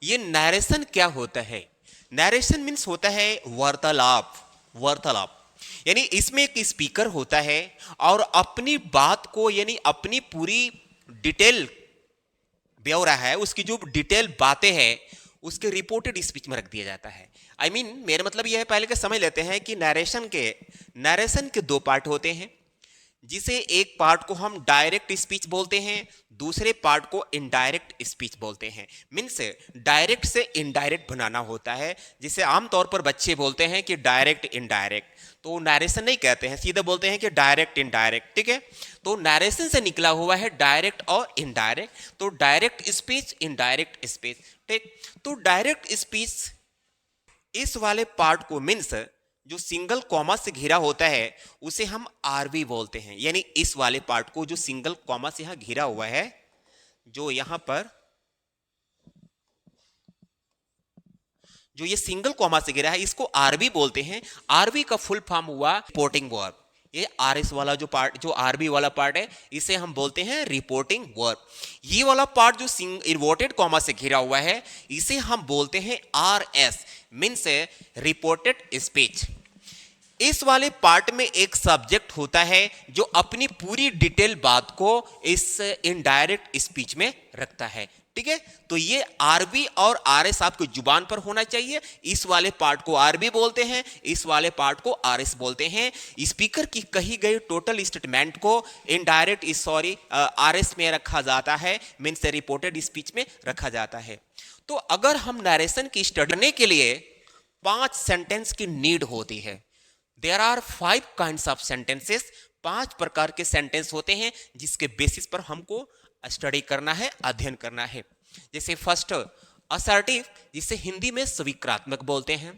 ये नरेशन क्या होता है? नरेशन मीन्स होता है वार्तालाप। वार्तालाप यानी इसमें एक स्पीकर होता है और अपनी बात को यानी अपनी पूरी डिटेल ब्यौरा है, उसकी जो डिटेल बातें हैं उसके रिपोर्टेड स्पीच में रख दिया जाता है। आई मीन मेरा मतलब यह है, पहले के समझ लेते हैं कि नरेशन के दो पार्ट होते हैं, जिसे एक पार्ट को हम डायरेक्ट स्पीच बोलते हैं, दूसरे पार्ट को इनडायरेक्ट स्पीच बोलते हैं। मीन्स डायरेक्ट से इनडायरेक्ट बनाना होता है, जिसे आमतौर पर बच्चे बोलते हैं कि डायरेक्ट इनडायरेक्ट। तो नरेशन नहीं कहते हैं, सीधे बोलते हैं कि डायरेक्ट इनडायरेक्ट। ठीक है, तो नरेशन से निकला हुआ है डायरेक्ट और इनडायरेक्ट। तो डायरेक्ट स्पीच, इनडायरेक्ट स्पीच। ठीक, तो डायरेक्ट स्पीच इस वाले पार्ट को मीन्स जो सिंगल कॉमा से घिरा होता है उसे हम आरवी बोलते हैं। यानी इस वाले पार्ट को जो सिंगल कॉमा से यहां घिरा हुआ है, जो यहां पर जो ये सिंगल कॉमा से घिरा है, इसको आरवी बोलते हैं। आरवी का फुल फॉर्म हुआ रिपोर्टिंग वर्ब। ये आरएस वाला जो पार्ट, जो आरबी वाला पार्ट है, इसे हम बोलते हैं रिपोर्टिंग वर्ब। ये वाला पार्ट जो इन्वर्टेड कॉमा से घिरा हुआ है, इसे हम बोलते हैं आरएस, मीन्स रिपोर्टेड स्पीच। इस वाले पार्ट में एक सब्जेक्ट होता है जो अपनी पूरी डिटेल बात को इस इनडायरेक्ट स्पीच में रखता है। ठीक है, तो ये आरबी और आरएस आपको जुबान पर होना चाहिए। इस वाले पार्ट को आरबी बोलते हैं, इस वाले पार्ट को आरएस बोलते हैं। स्पीकर की कही गई टोटल स्टेटमेंट को इनडायरेक्ट आरएस में रखा जाता है, मीन्स रिपोर्टेड स्पीच में रखा जाता है। तो अगर हम नरेशन की स्टडी करने के लिए 5 सेंटेंस की नीड होती है। There are 5 kinds of sentences. 5 प्रकार के सेंटेंस होते हैं जिसके बेसिस पर हमको स्टडी करना है, अध्ययन करना है। जैसे फर्स्ट असर्टिव, जिसे हिंदी में स्वीकारात्मक बोलते हैं।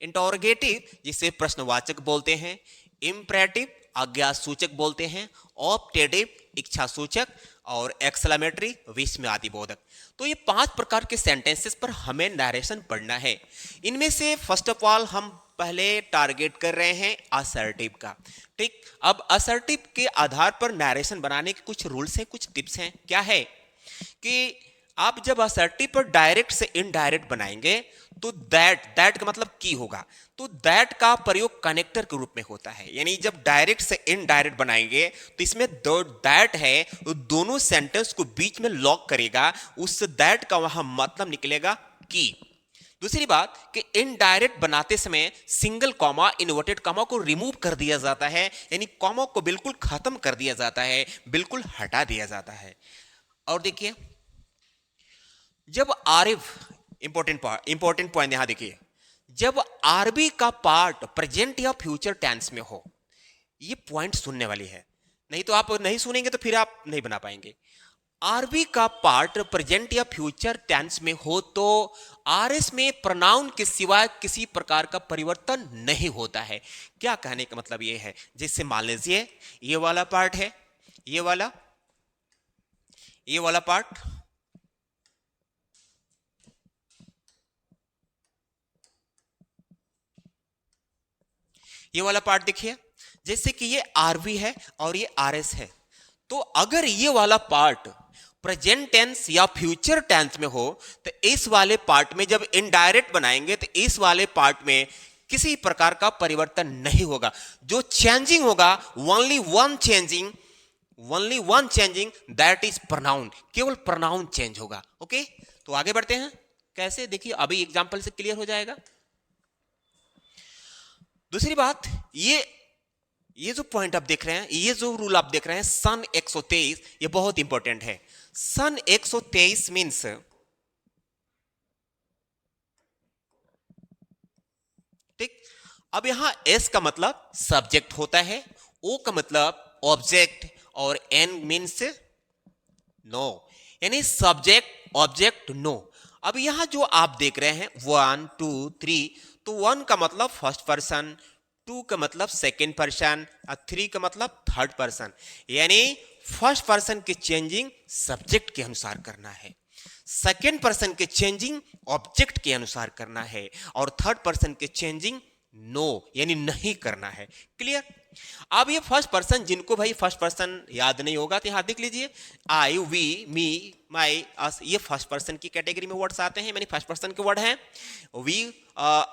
इंटरोगेटिव, जिसे प्रश्नवाचक बोलते हैं। इंपरेटिव, आज्ञा सूचक बोलते हैं। ऑप्टेटिव, इच्छा सूचक। और एक्सक्लेमेटरी, विस्मयादिबोधक। तो ये 5 प्रकार के सेंटेंसेस पर हमें नरेशन पढ़ना है। इनमें से फर्स्ट ऑफ ऑल हम पहले टारगेट कर रहे हैं असर्टिव का। ठीक, अब असर्टिव के आधार पर नरेशन बनाने के कुछ रूल्स हैं, कुछ टिप्स हैं। क्या है कि आप जब असर्टिव पर डायरेक्ट से इनडायरेक्ट बनाएंगे तो दैट का मतलब की होगा। तो दैट का प्रयोग कनेक्टर के रूप में होता है। यानी जब डायरेक्ट से इनडायरेक्ट बनाएंगे तो इसमें दो दैट है, वो दोनों सेंटेंस को बीच में लॉक करेगा। उस दैट का वहां मतलब निकलेगा की। दूसरी बात कि इनडायरेक्ट बनाते समय सिंगल कॉमा, इन्वर्टेड कॉमा को रिमूव कर दिया जाता है। यानी कॉमा को बिल्कुल खत्म कर दिया जाता है, बिल्कुल हटा दिया जाता है। और देखिए, जब आरिफ, इंपॉर्टेंट पॉइंट यहां देखिए, जब आरबी का पार्ट प्रेजेंट या फ्यूचर टेंस में हो, ये पॉइंट सुनने वाली है। नहीं तो आप नहीं सुनेंगे तो फिर आप नहीं बना पाएंगे। आरबी का पार्ट प्रेजेंट या फ्यूचर टेंस में हो तो आरएस में प्रोनाउन के सिवाय किसी प्रकार का परिवर्तन नहीं होता है। क्या कहने का मतलब ये है, जैसे मान लीजिए ये वाला पार्ट है, ये वाला पार्ट, ये वाला पार्ट देखिए, जैसे कि ये आरवी है और ये आरएस है। तो अगर ये वाला पार्ट प्रेजेंट टेंस या फ्यूचर टेंस में हो तो इस वाले पार्ट में जब इनडायरेक्ट बनाएंगे तो इस वाले पार्ट में किसी प्रकार का परिवर्तन नहीं होगा। जो चेंजिंग होगा, only one changing, that is pronoun. केवल प्रोनाउन चेंज होगा। ओके, तो आगे बढ़ते हैं। कैसे, देखिए अभी एग्जांपल से क्लियर हो जाएगा। दूसरी बात, ये जो पॉइंट आप देख रहे हैं, ये जो रूल आप देख रहे हैं, सन 123, ये बहुत इंपॉर्टेंट है। सन 123 मीन्स ठीक। अब यहां एस का मतलब सब्जेक्ट होता है, ओ का मतलब ऑब्जेक्ट और एन मीन्स नो, यानी सब्जेक्ट ऑब्जेक्ट नो। अब यहां जो आप देख रहे हैं 1 2 3, तो 1 का मतलब फर्स्ट पर्सन, 2 का मतलब सेकेंड पर्सन और 3 का मतलब थर्ड पर्सन। यानी फर्स्ट पर्सन के चेंजिंग सब्जेक्ट के अनुसार करना है, सेकेंड पर्सन के चेंजिंग ऑब्जेक्ट के अनुसार करना है, और थर्ड पर्सन के चेंजिंग नो यानी नहीं करना है। क्लियर। अब ये फर्स्ट पर्सन, जिनको भाई फर्स्ट पर्सन याद नहीं होगा तो यहां देख लीजिए, आई, वी, मी, माई, अस, ये फर्स्ट पर्सन की कैटेगरी में वर्ड्स आते हैं, यानी फर्स्ट पर्सन के वर्ड हैं। वी,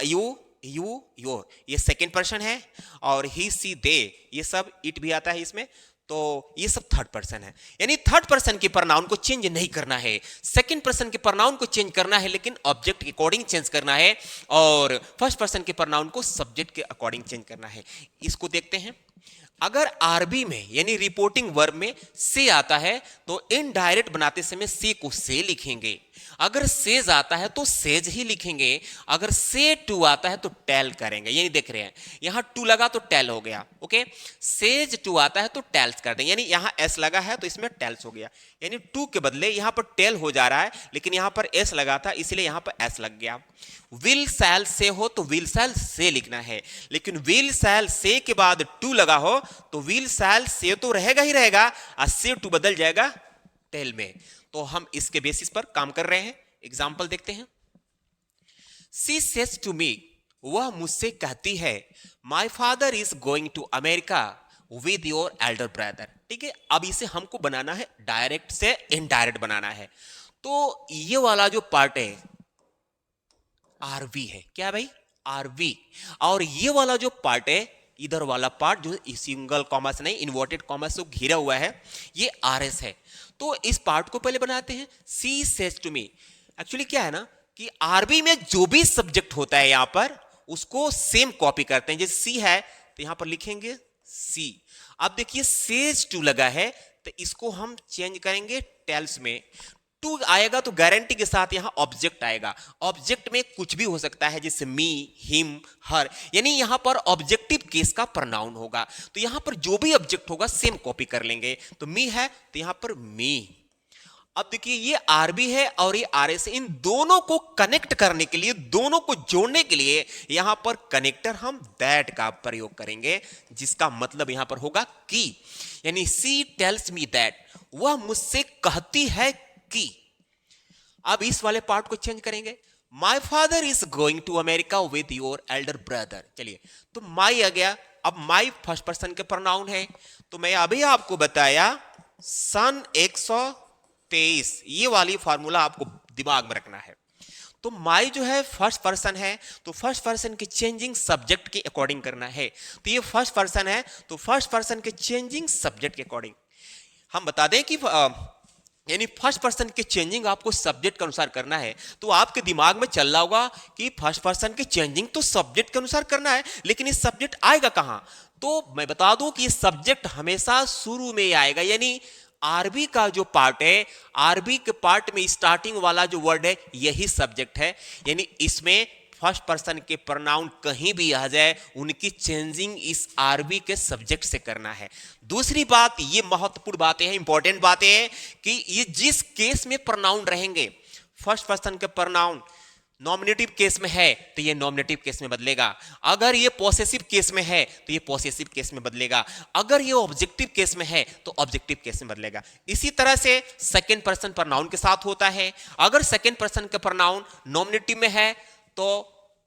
यू, योर, ये सेकेंड पर्सन है। और ही, सी, दे, ये सब इट भी आता है इसमें, तो ये सब थर्ड पर्सन है। यानी थर्ड पर्सन के प्रनाउन को चेंज नहीं करना है, सेकंड पर्सन के प्रनाउन को चेंज करना है, लेकिन ऑब्जेक्ट के अकॉर्डिंग चेंज करना है, और फर्स्ट पर्सन के प्रनाउन को सब्जेक्ट के अकॉर्डिंग चेंज करना है। इसको देखते हैं। अगर आरबी में यानी रिपोर्टिंग वर्ब में से आता है तो इनडायरेक्ट बनाते समय से को से लिखेंगे। अगर सेज आता है तो सेज ही लिखेंगे। अगर से टू आता है तो टेल करेंगे। यानी देख रहे हैं यहां टू लगा तो टेल हो गया, ओके। सेज टू आता है तो टेल्स कर देंगे, यानी यहां एस लगा है तो इसमें टेल्स हो गया। यानी टू के बदले यहां पर टेल हो जा रहा है, लेकिन यहां पर एस लगा था इसलिए यहां पर एस लग गया। विल सैल से हो तो विल सैल से लिखना है, लेकिन विल सैल से के बाद टू लगा हो तो विल सैल से तो रहेगा ही रहेगा, और से टू बदल जाएगा टेल में। तो हम इसके बेसिस पर काम कर रहे हैं। एग्जाम्पल देखते हैं। सी सेज टू मी, वह मुझसे कहती है, my father is going to America with your elder brother. ठीक है, अब इसे हमको बनाना है डायरेक्ट से इनडायरेक्ट बनाना है। तो ये वाला जो पार्ट है आरवी है, क्या भाई, आरवी। और ये वाला जो पार्ट है इधर वाला पार्ट जो सिंगल कॉमा से नहीं इन्वर्टेड कॉमा से घिरा हुआ है, ये आरएस है। तो इस पार्ट को पहले बनाते हैं। She says to me, actually क्या है ना कि आरबी में जो भी सब्जेक्ट होता है यहां पर उसको सेम कॉपी करते हैं। जैसे सी है तो यहां पर लिखेंगे सी। अब देखिए सेज टू लगा है तो इसको हम चेंज करेंगे टेल्स में। टू आएगा तो गारंटी के साथ यहां ऑब्जेक्ट आएगा। ऑब्जेक्ट में कुछ भी हो सकता है, जैसे मी, हिम, हर, यानी यहां पर ऑब्जेक्टिव केस का प्रनाउन होगा। तो यहां पर जो भी ऑब्जेक्ट होगा सेम कॉपी कर लेंगे। तो मी है तो यहां पर मी। अब देखिए ये आरबी है और ये आरएस है, इन दोनों को कनेक्ट करने के लिए, दोनों को जोड़ने के लिए यहां पर कनेक्टर हम दैट का प्रयोग करेंगे, जिसका मतलब यहां पर होगा कि, यानी सी टेल्स मी दैट, वह मुझसे कहती है कि। अब इस वाले पार्ट को चेंज करेंगे। My father is going to America with your elder brother. चलिए, तो माई आ गया। अब माई फर्स्ट पर्सन के प्रोनाउन है, तो मैं अभी आपको बताया सन 123, ये वाली फॉर्मूला आपको दिमाग में रखना है। तो माई जो है फर्स्ट पर्सन है, तो फर्स्ट पर्सन के चेंजिंग सब्जेक्ट के अकॉर्डिंग करना है। तो ये फर्स्ट पर्सन है तो फर्स्ट पर्सन के चेंजिंग सब्जेक्ट के अकॉर्डिंग हम बता दें कि यानी फर्स्ट पर्सन के चेंजिंग आपको सब्जेक्ट के अनुसार करना है। तो आपके दिमाग में चल रहा होगा कि फर्स्ट पर्सन के चेंजिंग तो सब्जेक्ट के अनुसार करना है, लेकिन ये सब्जेक्ट आएगा कहां? तो मैं बता दूं कि ये सब्जेक्ट हमेशा शुरू में आएगा। यानी आरबी का जो पार्ट है, आरबी के पार्ट में स्टार्टिंग वाला जो वर्ड है यही सब्जेक्ट है। यानी इसमें फर्स्ट पर्सन के प्रोनाउन कहीं भी आ जाए, उनकी चेंजिंग इस आरबी के सब्जेक्ट से करना है। दूसरी बात, ये महत्वपूर्ण बातें हैं, इंपॉर्टेंट बातें हैं कि ये जिस केस में प्रोनाउन रहेंगे, फर्स्ट पर्सन के प्रोनाउन नॉमिनेटिव केस में है तो ये नॉमिनेटिव केस में बदलेगा। अगर ये पॉसेसिव केस में है तो ये पॉसेसिव केस में बदलेगा। अगर ये ऑब्जेक्टिव केस में है तो ऑब्जेक्टिव केस में बदलेगा। इसी तरह से सेकंड पर्सन प्रोनाउन के साथ होता है। अगर सेकंड पर्सन का प्रोनाउन नॉमिनेटिव में है तो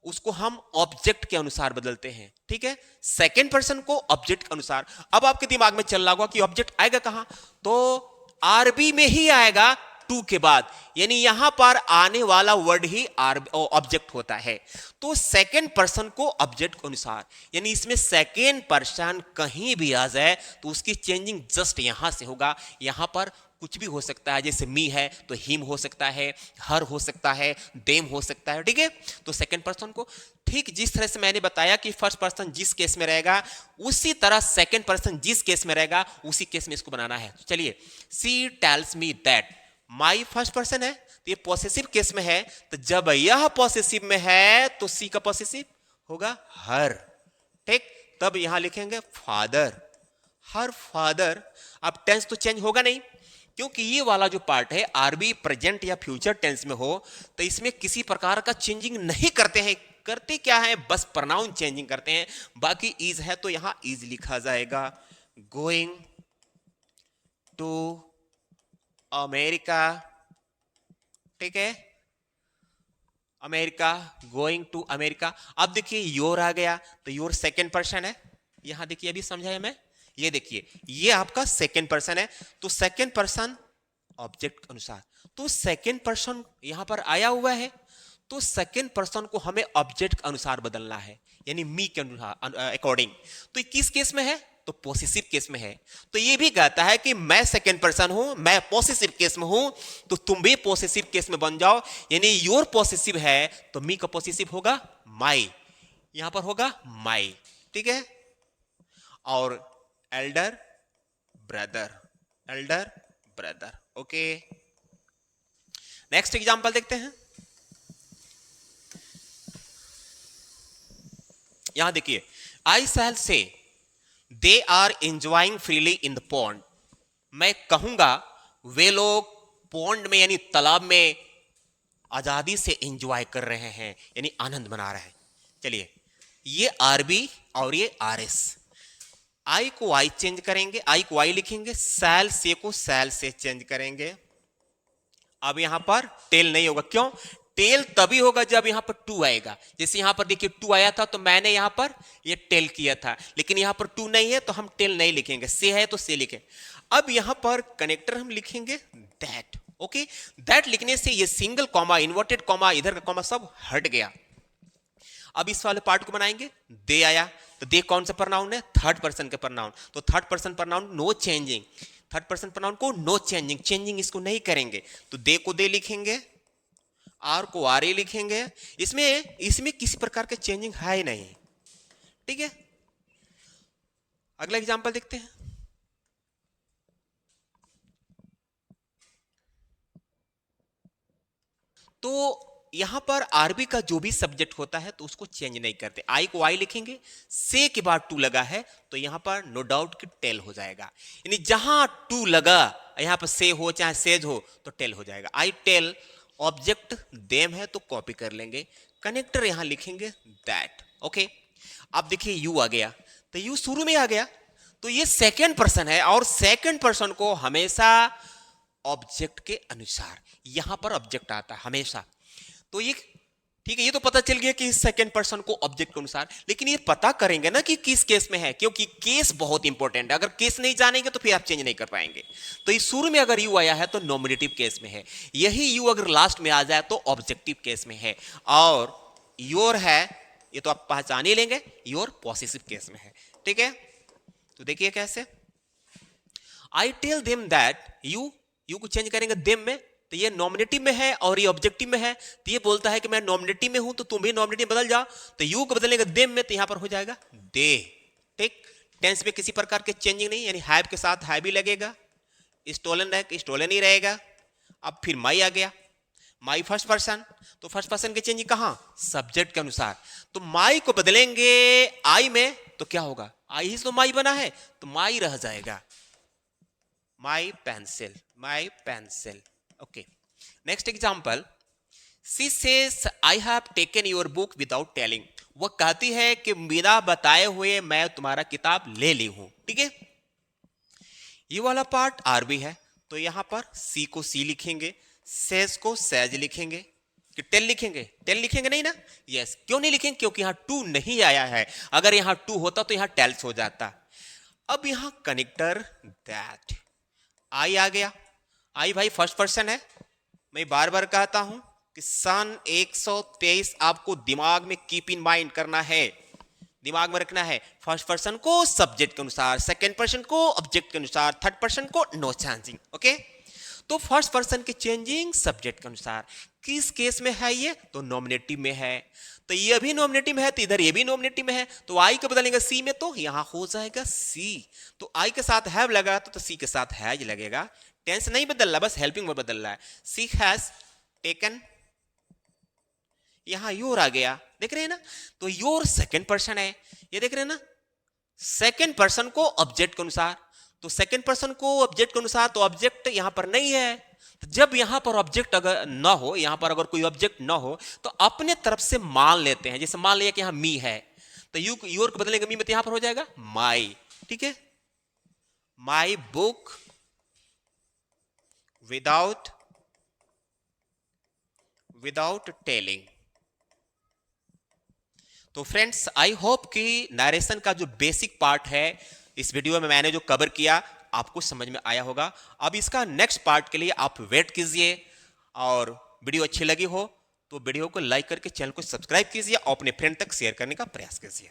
उसको हम ऑब्जेक्ट के अनुसार बदलते हैं। ठीक है, सेकंड पर्सन को ऑब्जेक्ट के अनुसार। अब आपके दिमाग में चल रहा होगा कि ऑब्जेक्ट आएगा कहां? तो आरबी में ही आएगा टू के बाद, यानी यहां पर आने वाला वर्ड ही ऑब्जेक्ट होता है। तो सेकंड पर्सन को ऑब्जेक्ट के अनुसार, यानी इसमें सेकंड पर्सन कहीं भी आ जाए तो उसकी चेंजिंग जस्ट यहां से होगा। यहां पर कुछ भी हो सकता है, जैसे मी है तो हिम हो सकता है, हर हो सकता है, देम हो सकता है। ठीक है, तो सेकंड पर्सन को ठीक जिस तरह से मैंने बताया कि फर्स्ट पर्सन जिस केस में रहेगा उसी तरह सेकंड पर्सन जिस केस में रहेगा उसी केस में इसको बनाना है। तो चलिए, she tells me that, my first person है तो ये पॉसेसिव केस में है, तो जब यह पॉसेसिव में है तो सी का पॉसेसिव होगा हर। ठीक, तब यहां लिखेंगे फादर, हर फादर। अब टेंस तो चेंज होगा नहीं, क्योंकि ये वाला जो पार्ट है आरबी प्रेजेंट या फ्यूचर टेंस में हो तो इसमें किसी प्रकार का चेंजिंग नहीं करते हैं। करते क्या है, बस प्रोनाउन चेंजिंग करते हैं। बाकी इज है तो यहां इज लिखा जाएगा। गोइंग टू अमेरिका, ठीक है, अमेरिका, गोइंग टू अमेरिका। अब देखिए योर आ गया तो योर सेकंड पर्सन है, यहां देखिए अभी समझाया मैं, ये देखिए ये आपका सेकेंड पर्सन है, तो सेकेंड पर्सन ऑब्जेक्ट के अनुसार, तो सेकेंड पर्सन यहां पर आया हुआ है, तो सेकेंड पर्सन को हमें ऑब्जेक्ट के अनुसार बदलना है, यानी मी के अनुसार अकॉर्डिंग। तो किस केस में है, तो पॉसेसिव केस में है। तो ये भी कहता है कि मैं सेकेंड पर्सन हूं, मैं पॉसेसिव केस में हूं, तो तुम भी पॉसेसिव केस में बन जाओ, यानी योर पॉसेसिव है तो मी का पॉसेसिव होगा माई, यहां पर होगा माई, ठीक है। और elder brother, elder brother, okay. Next example देखते हैं। यहां देखिए, I shall say they are enjoying freely in the pond, मैं कहूंगा वे लोग पॉन्ड में यानी तालाब में आजादी से एंजॉय कर रहे हैं, यानी आनंद मना रहे हैं। चलिए, ये आरबी और ये आरएस, आई को आई चेंज करेंगे, आई को आई लिखेंगे, सैल से को सैल से चेंज करेंगे। अब यहां पर टेल नहीं होगा, क्यों? टेल तभी होगा जब यहां पर टू आएगा। जैसे यहां पर देखिए टू आया था तो मैंने यहां पर ये टेल किया था, लेकिन यहां पर टू नहीं है तो हम टेल नहीं लिखेंगे, से है तो से लिखें। अब यहां पर कनेक्टर हम लिखेंगे दैट, ओके। दैट लिखने से ये सिंगल कॉमा, इन्वर्टेड कॉमा, इधर का कॉमा सब हट गया। अब इस वाले पार्ट को बनाएंगे, दे आया, तो दे कौन सा प्रनाउन है? थर्ड पर्सन का प्रनाउन, तो third person pronoun no changing, third person pronoun को नो चेंजिंग, चेंजिंग इसको नहीं करेंगे, तो दे को दे लिखेंगे, आर को आर ए लिखेंगे। इसमें इसमें किसी प्रकार के चेंजिंग है ही नहीं, ठीक है। अगला एग्जांपल देखते हैं। तो यहां पर आरबी का जो भी सब्जेक्ट होता है तो उसको चेंज नहीं करते, आई को आई लिखेंगे, से के बाद टू लगा है तो यहां पर नो डाउट कि टेल हो जाएगा, यानी जहां टू लगा यहां पर से हो चाहे सेज हो तो टेल हो जाएगा। आई टेल, ऑब्जेक्ट देम है तो कॉपी कर लेंगे, कनेक्टर यहां लिखेंगे दैट, ओके। अब देखिए यू आ गया, तो यू शुरू में आ गया, तो ये सेकेंड पर्सन है और सेकेंड पर्सन को हमेशा ऑब्जेक्ट के अनुसार यहां पर ऑब्जेक्ट आता है हमेशा। तो ये ठीक है, ये तो पता चल गया कि सेकंड पर्सन को ऑब्जेक्ट के अनुसार, लेकिन ये पता करेंगे ना कि किस केस में है, क्योंकि केस बहुत इंपॉर्टेंट है, अगर केस नहीं जानेंगे तो फिर आप चेंज नहीं कर पाएंगे। तो इस शुरू में अगर यू आया है तो नॉमिनेटिव केस में है, यही यू अगर लास्ट में आ जाए तो ऑब्जेक्टिव केस में है, और योर है ये तो आप पहचान ही लेंगे, योर पॉसेसिव केस में है, ठीक है। तो देखिए कैसे, I tell them that you, you को चेंज करेंगे देम में, तो ये नॉमिनेटिव में है और ये ऑब्जेक्टिव में है, तो ये बोलता है कि मैं नॉमिनेटिव में हूं तो तुम भी नॉमिनेटिव बदल जाओ, तो यू को बदलेगा देम में तो यहां पर हो जाएगा दे, ठीक। टेंस में किसी प्रकार के चेंजिंग नहीं, यानी हैव के साथ हैव भी लगेगा, स्टोलन है स्टोलन ही रहेगा। अब फिर माई आ गया, माई फर्स्ट पर्सन, तो फर्स्ट पर्सन के चेंजिंग कहां? सब्जेक्ट के अनुसार, तो माई को बदलेंगे आई में तो क्या होगा? आई ही तो माई बना है तो माई रह जाएगा, माई pencil, my pencil, okay. Next example, she says I have taken your book without telling, वो कहती है कि बिना बताए हुए मैं तुम्हारा किताब ले ली हूं, ठीक है। ये वाला पार्ट आरबी है, तो यहां पर सी को सी लिखेंगे, सेज को सेज लिखेंगे, कि टेल लिखेंगे? टेल लिखेंगे नहीं ना, यस। क्यों नहीं लिखेंगे? क्योंकि यहां टू नहीं आया है, अगर यहां टू होता तो यहां टेल्स हो जाता। अब यहां कनेक्टर दैट, आई आ गया, आई भाई फर्स्ट पर्सन है, मैं बार बार कहता हूं कि सन 123 आपको दिमाग में कीप इन माइंड करना है, दिमाग में रखना है, फर्स्ट पर्सन को सब्जेक्ट के अनुसार, सेकंड पर्सन को ऑब्जेक्ट के अनुसार, थर्ड पर्सन को नो चेंजिंग, ओके। तो फर्स्ट पर्सन की चेंजिंग सब्जेक्ट के अनुसार, किस केस में है ये? तो नॉमिनेटिव में है, तो ये भी नॉमिनेटिव में है तो इधर ये भी नॉमिनेटिव में है, तो आई को बदलेंगे सी में तो यहां हो जाएगा सी, तो आई के साथ हैव लगा तो सी के साथ हैज लगेगा, टेंस नहीं बदल रहा, बस हेल्पिंग वर्ब बदल रहा है। सी हैज टेकन, यहां योर आ गया, देख रहे हैं ना, तो योर सेकंड पर्सन है, ये देख रहे हैं ना, सेकंड पर्सन को ऑब्जेक्ट के अनुसार, तो सेकंड पर्सन को ऑब्जेक्ट के अनुसार, तो ऑब्जेक्ट यहां पर नहीं है, तो जब यहां पर ऑब्जेक्ट अगर ना हो, यहां पर अगर कोई ऑब्जेक्ट ना हो तो अपने तरफ से मान लेते हैं, जैसे मान लिया कि यहां मी है, तो यू योर को बदलेंगे मी में, तो यहां पर हो जाएगा माई, ठीक है। My book without without telling, तो फ्रेंड्स आई होप कि नरेशन का जो बेसिक पार्ट है इस वीडियो में मैंने जो कवर किया आपको समझ में आया होगा। अब इसका नेक्स्ट पार्ट के लिए आप वेट कीजिए, और वीडियो अच्छी लगी हो तो वीडियो को लाइक करके चैनल को सब्सक्राइब कीजिए और अपने फ्रेंड तक शेयर करने का प्रयास कीजिए।